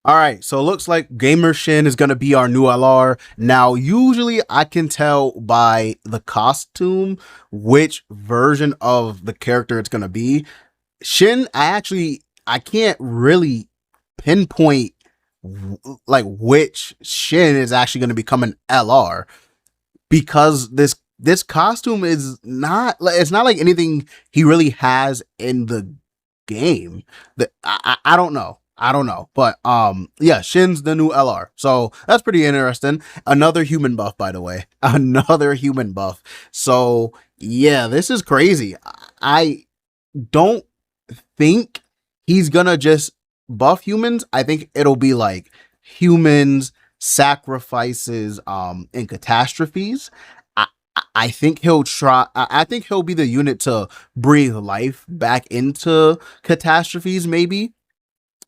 All right, so it looks like Gamer Shin is gonna be our new LR. Now, usually I can tell by the costume which version of the character it's gonna be. Shin, I can't really pinpoint like which Shin is actually gonna become an LR because this costume is not like it's not like anything he really has in the game. That I don't know. I don't know. But yeah, Shin's the new LR. So that's pretty interesting. Another human buff, by the way. Another human buff. So yeah, this is crazy. I don't think he's gonna just buff humans. I think it'll be like humans, sacrifices, and catastrophes. I I think he'll try. I think he'll be the unit to breathe life back into catastrophes. Maybe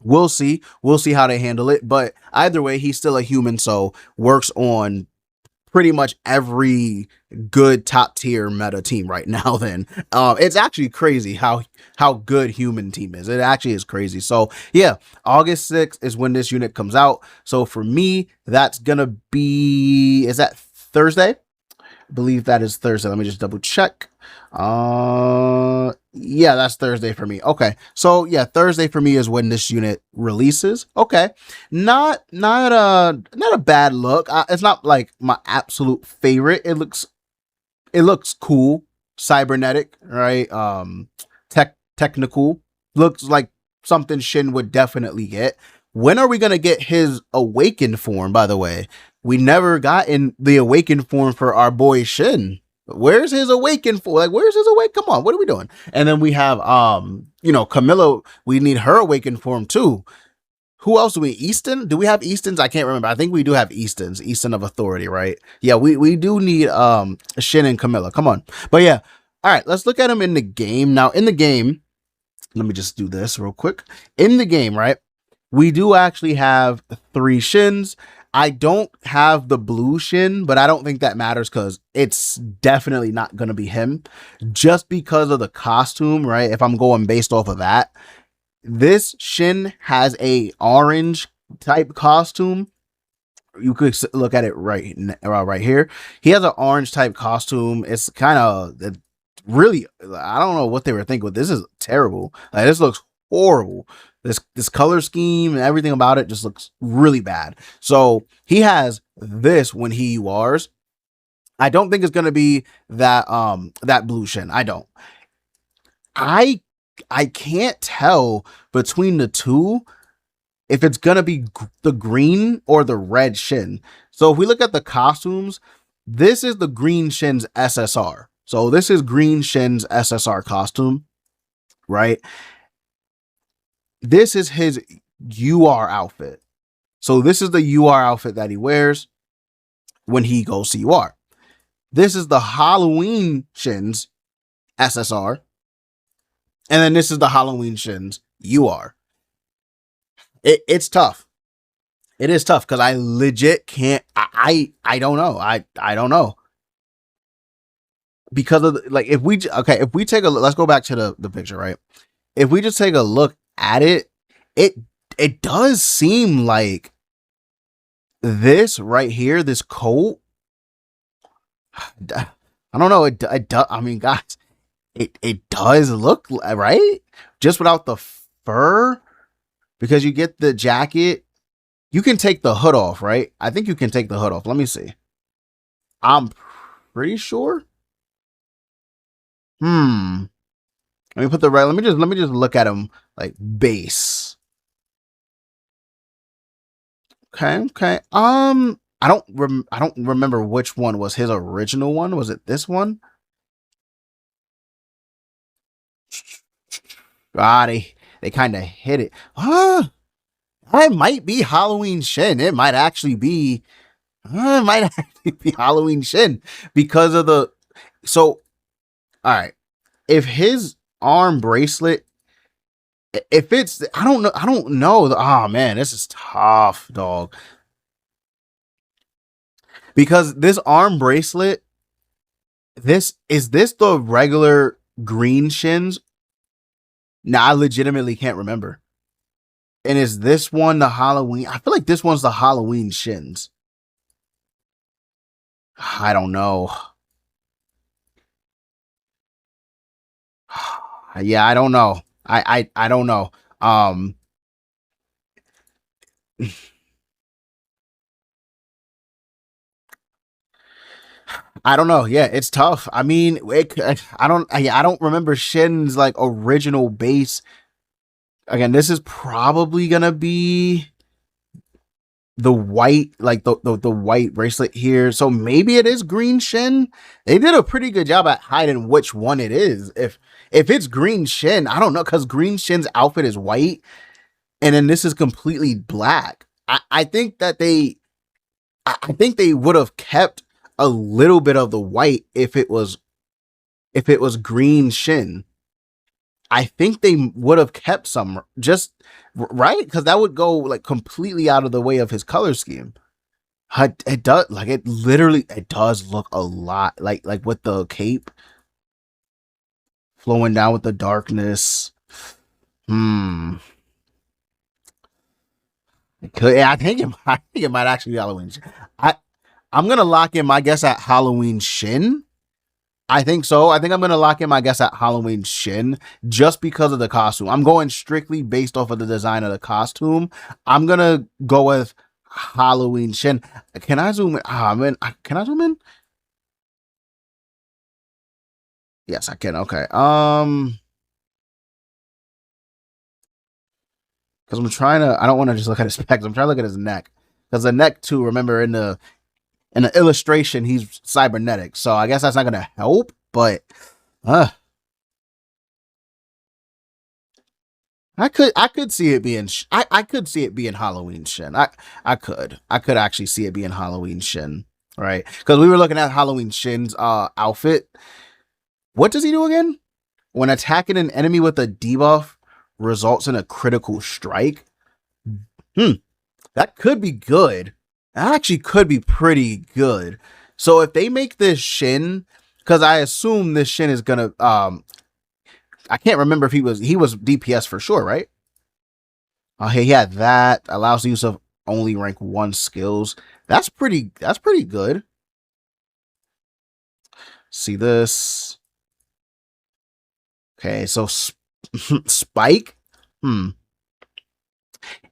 we'll see. We'll see how they handle it. But either way, he's still a human, so works on pretty much every good top tier meta team right now. Then it's actually crazy how good human team is. It actually is crazy. So yeah, August 6th is when this unit comes out. So for me, that's gonna be, is that Thursday? I believe that is Thursday. Let me just double check. Yeah, that's Thursday for me. Okay. So yeah, Thursday for me is when this unit releases. Okay. Not a bad look. It's not like my absolute favorite. It looks cool. Cybernetic, right? Technical. Looks like something Shin would definitely get. When are we gonna get his awakened form, by the way? We never gotten the awakened form for our boy Shin. Where's his awakened form? Like, where's his awake? Come on, what are we doing? And then we have Camilla, we need her awakened form too. Who else do we? Easton? Do we have Eastons? I can't remember. I think we do have Eastons. Easton of Authority, right? Yeah, we do need Shin and Camilla. Come on. But yeah. All right, let's look at him in the game. Now, in the game, let me just do this real quick. In the game, right? We do actually have 3 Shins. I don't have the blue Shin, but I don't think that matters because it's definitely not going to be him just because of the costume, right? If I'm going based off of that, this Shin has a orange type costume. You could look at it right here. He has an orange type costume. It's kind of really, I don't know what they were thinking. This is terrible. Like, this looks horrible. This color scheme and everything about it just looks really bad. So he has this when he URs. I don't think it's gonna be that blue Shin. I don't. I can't tell between the two if it's gonna be the green or the red Shin. So if we look at the costumes, this is the green Shin's SSR. So this is green Shin's SSR costume, right? This is his UR outfit. So this is the UR outfit that he wears when he goes to UR. This is the Halloween Shin's SSR. And then this is the Halloween Shin's UR. It's tough. It is tough because I legit can't. I don't know. I don't know. Because of if we take a look, let's go back to the picture, right? If we just take a look at it, it does seem like this right here, this coat. I don't know. It does. I mean, guys, it does look right, just without the fur, because you get the jacket. You can take the hood off, right? I think you can take the hood off. Let me see. I'm pretty sure. Let me put the right. Let me just look at him like base. Okay. I don't remember which one was his original one. Was it this one? Ah, they kind of hit it. It might be Halloween Shin. It might actually be. It might actually be Halloween Shin because of the. So, all right. If his arm bracelet, if it's, I don't know. Oh man, this is tough, dog. Because this arm bracelet, this the regular green Shins? Now I legitimately can't remember. And is this one the Halloween? I feel like this one's the Halloween Shins. I don't know. Yeah, I don't know. I don't know. Um, I don't know. Yeah, it's tough. I mean, I don't remember Shin's like original base. Again, this is probably gonna be the white, like the white bracelet here. So maybe it is green Shin. They did a pretty good job at hiding which one it is. If it's green Shin, I don't know, because green Shin's outfit is white, and then this is completely black. I think that I think they would have kept a little bit of the white if it was green Shin. I think they would have kept some, just right, because that would go like completely out of the way of his color scheme. It does, like, it literally, it does look a lot like with the cape flowing down with the darkness. Hmm. Yeah, I think it might actually be Halloween. I I'm gonna lock in my guess at Halloween Shin. I think so. I think I'm gonna lock in my guess at Halloween Shin just because of the costume. I'm going strictly based off of the design of the costume. I'm gonna go with Halloween Shin. Can I zoom in? Ah, man, can I zoom in? Yes, I can. Okay. Because I'm trying to. I don't want to just look at his specs. I'm trying to look at his neck because the neck too. Remember in the illustration, he's cybernetic. So I guess that's not gonna help. But uh, I could see it being I could see it being Halloween Shin. I could actually see it being Halloween Shin, right? Because we were looking at Halloween Shin's outfit. What does he do again? When attacking an enemy with a debuff results in a critical strike. Hmm, that could be good. That actually could be pretty good. So if they make this Shin, because I assume this Shin is gonna I can't remember if he was DPS for sure, right? He had that, allows the use of only rank 1 skills. That's pretty good. See this. Okay, so Spike. Hmm.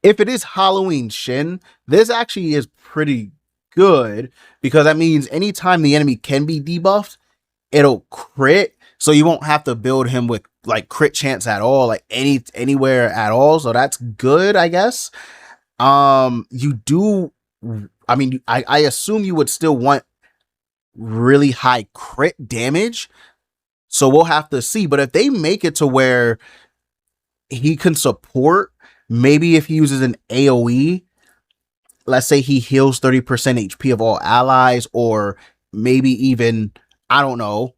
If it is Halloween Shin, this actually is pretty good because that means anytime the enemy can be debuffed, it'll crit. So you won't have to build him with like crit chance at all, like anywhere at all. So that's good, I guess. You do. I mean, I assume you would still want really high crit damage. So we'll have to see. But if they make it to where he can support, maybe if he uses an AoE, let's say he heals 30% HP of all allies, or maybe even, I don't know,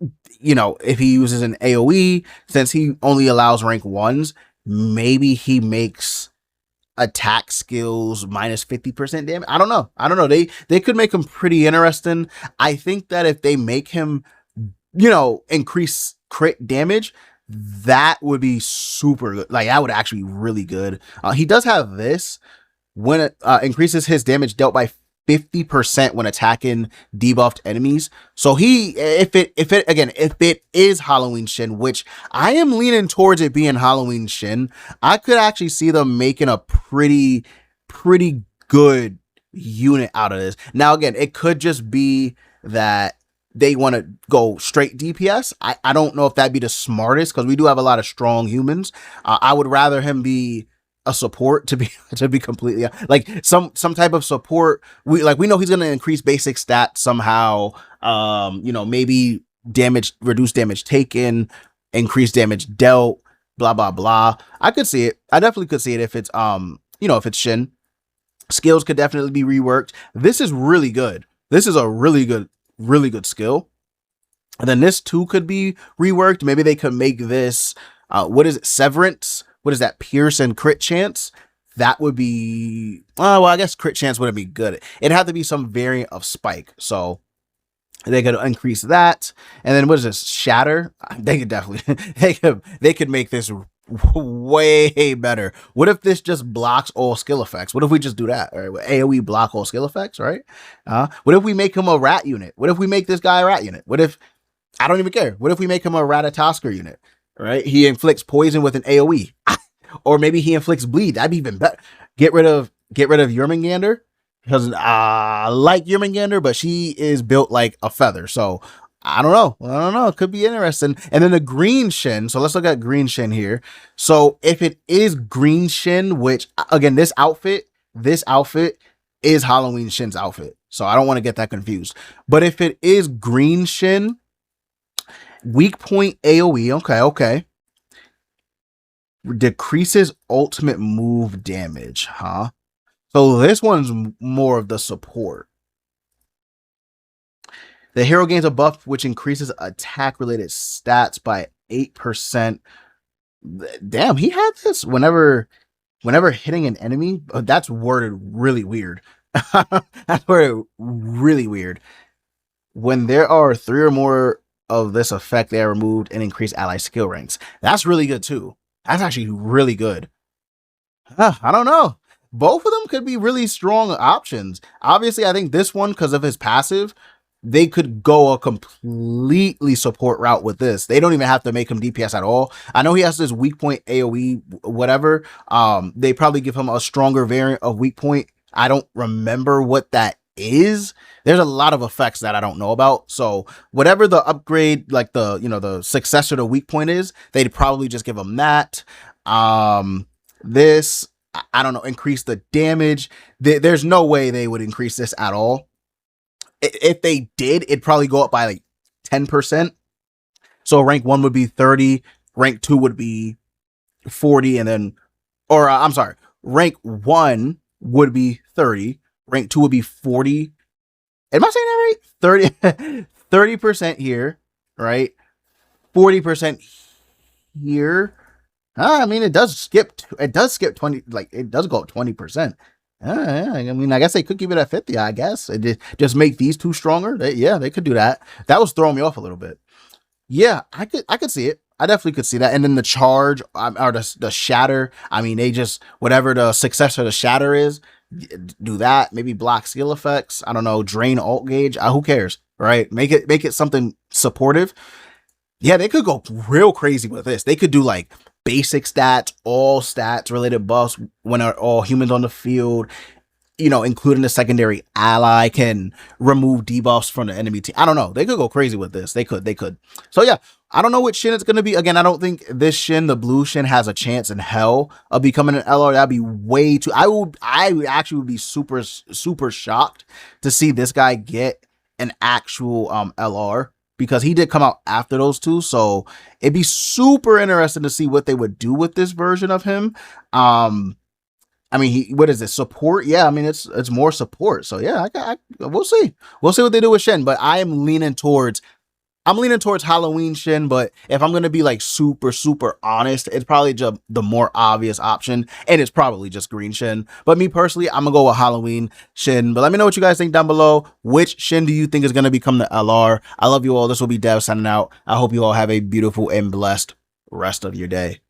if he uses an AoE, since he only allows rank 1s, maybe he makes attack skills minus 50% damage. I don't know. They could make him pretty interesting. I think that if they make him, increase crit damage, that would be super good. Like, that would actually be really good. He does have this when it increases his damage dealt by 50% when attacking debuffed enemies. So if it is Halloween Shin, which I am leaning towards it being Halloween Shin, I could actually see them making a pretty good unit out of this. Now, again, it could just be that they want to go straight DPS. I don't know if that'd be the smartest, because we do have a lot of strong humans. I would rather him be a support, to be completely, like, some type of support. We know he's going to increase basic stats somehow. Maybe reduce damage taken, increase damage dealt, blah blah blah. I could see it. I definitely could see it if it's if it's Shin. Skills could definitely be reworked. This is really good. This is a really good skill. And then this too could be reworked. Maybe they could make this what is it, Severance? What is that? Pierce and crit chance? That would be, well, I guess crit chance wouldn't be good. It'd have to be some variant of Spike. So they could increase that. And then what is this? Shatter? They could definitely they could make this Way better. What if this just blocks all skill effects? What if we just do that? All right, AoE block all skill effects, right? What if we make him a rat unit? What if we make this guy a rat unit? What if I don't even care? What if we make him a Ratatosker unit? Right? He inflicts poison with an AoE. Or maybe he inflicts bleed. That'd be even better. Get rid of Yermingander. Because I like Yermingander, but she is built like a feather. So I don't know. It could be interesting. And then the green Shin. So let's look at green Shin here. So if it is green Shin, which again, this outfit is Halloween Shin's outfit. So I don't want to get that confused. But if it is green Shin, weak point AoE. Okay. Decreases ultimate move damage, huh? So this one's more of the support. The hero gains a buff which increases attack related stats by 8%. Damn, he had this whenever hitting an enemy. That's worded really weird. That's worded really weird. When there are 3 or more of this effect, they are removed and increase ally skill ranks. That's really good too. That's actually really good. I don't know. Both of them could be really strong options. Obviously, I think this one, because of his passive, they could go a completely support route with this. They don't even have to make him DPS at all. I know he has this weak point AoE, whatever. They probably give him a stronger variant of weak point. I don't remember what that is. There's a lot of effects that I don't know about. So whatever the upgrade, like the successor to weak point is, they'd probably just give him that. This, I don't know, increase the damage. There's no way they would increase this at all. If they did, it'd probably go up by like 10%. So rank 1 would be 30, rank 2 would be 40, and then, or I'm sorry, rank 1 would be 30, rank 2 would be 40. Am I saying that right? 30% here, right? 40% here. I mean, it does skip 20, like it does go up 20%. I mean, I guess they could keep it at 50, I guess. It just make these two stronger. They could do that. That was throwing me off a little bit. Yeah, I could see it. I definitely could see that. And then the charge or the shatter. I mean, they just, whatever the successor to shatter is, do that. Maybe block skill effects. I don't know. Drain alt gauge. Who cares? Right? Make it something supportive. Yeah, they could go real crazy with this. They could do like basic stats, all stats related buffs when are all humans on the field, including the secondary ally can remove debuffs from the enemy team. I don't know. They could go crazy with this. They could. So yeah, I don't know what Shin it's going to be. Again, I don't think this Shin, the blue Shin, has a chance in hell of becoming an LR. That'd be way too, I actually would be super, super shocked to see this guy get an actual LR, because he did come out after those two. So it'd be super interesting to see what they would do with this version of him. I mean, what is it? Support? Yeah, I mean, it's more support. So yeah, we'll see. We'll see what they do with Shin. But I'm leaning towards Halloween Shin. But if I'm gonna be like super, super honest, it's probably just the more obvious option, and it's probably just green Shin. But me personally, I'm gonna go with Halloween Shin. But let me know what you guys think down below. Which Shin do you think is gonna become the LR? I love you all. This will be Dev signing out. I hope you all have a beautiful and blessed rest of your day.